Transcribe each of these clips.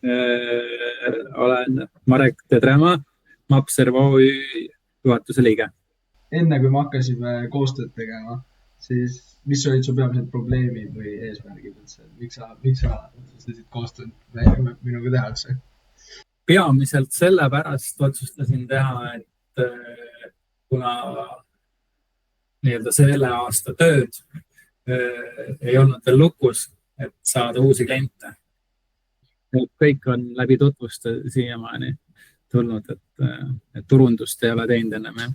olen Marek Tedrema, Mapserv OÜ juhatuse liige. Enne kui me hakkasime koostööd tegema, siis mis olid su peamised probleemid või eesmärgid üldse? Miks sa otsustasid koostööd minuga tehakse? Peamiselt sellepärast otsustasin teha, et kuna selle aasta tööd ei olnud veel lukus, et saada uusi kliente. Kõik on läbi tutvuste siiamaani tulnud, et turundust ei ole teinud ennem.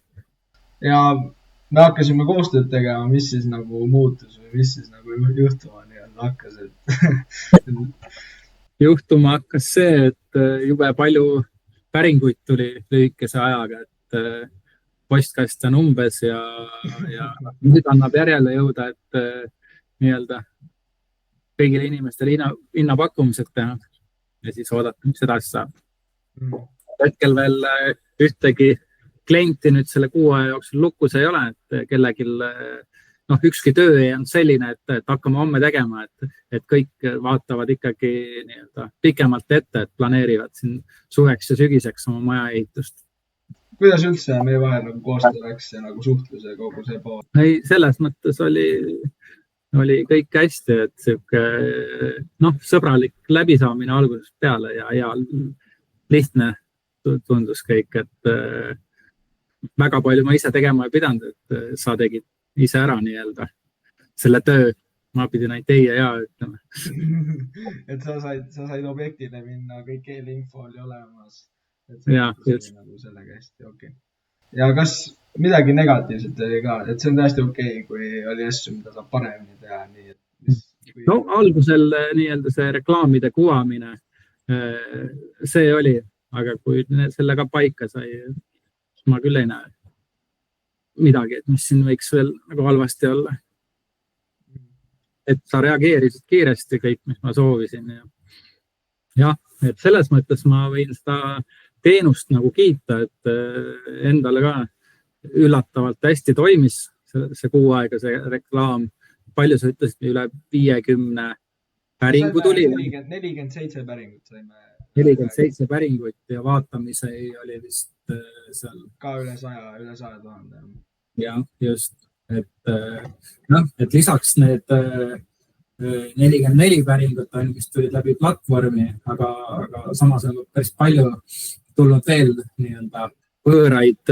Ja me hakkasime koostööd tegema, mis siis nagu muutus või mis siis nagu juhtuma hakkas? Juhtuma hakkas see, et jube palju päringuid tuli lühikese ajaga, et postkast on umbes ja nüüd annab järjele jõuda, et nii-öelda kõigile inimestele hinnapakkumised teha ja siis oodata, mis edasi saab. Hetkel veel ühtegi klienti nüüd selle 6 aja jooksul lukus ei ole, et kellelgi ükski töö ei olnud selline, et hakkame homme tegema, et kõik vaatavad ikkagi pikemalt ette, et planeerivad siin suveks ja sügiseks oma maja ehitust. Kuidas üldse meie vahel nagu koostöö läks ja nagu suhtluse kogu see pool? Ei, selles mõttes oli kõik hästi, et siuke sõbralik läbisaamine algusest peale ja lihtne tundus kõik, et väga palju ma ise tegema ei pidanud, et sa tegid ise ära selle töö. Ma pidin ainult teie ja ütleme. Et sa said objektile minna, kõik eelinfo oli olemas. Ja, just. Nagu sellega hästi, okei. Ja kas midagi negatiivset oli ka, et see on täiesti okei, kui oli asju, mida saab paremini teha? No algusel see reklaamide kuvamine, see oli, aga kui sellega paika sai, ma küll ei näe midagi, et mis siin võiks veel nagu halvasti olla. Et sa reageerisid kiiresti kõik, mis ma soovisin. Ja, et selles mõttes ma võin seda teenust nagu kiita, et endale ka üllatavalt hästi toimis see 6 aega see reklaam. Palju sa ütlesid, üle 50 päringu tuli? 47 päringut saime. 47 päringut ja vaatamise oli vist seal. Ka üle 100 000. Ja, just. Et lisaks need 44 päringut on, mis tulid läbi platvormi, aga samas on päris palju tulnud veel võõraid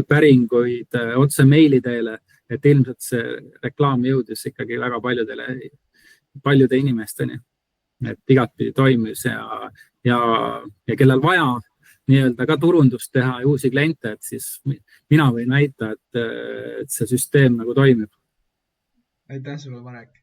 päringuid otse meili teele, et ilmselt see reklaam jõudis ikkagi väga paljude inimesteni, et igatpidi toimis ja kellel vaja ka turundust teha ja uusi kliente, et siis mina võin väita, et see süsteem nagu toimib. Aitäh sulle, Marek.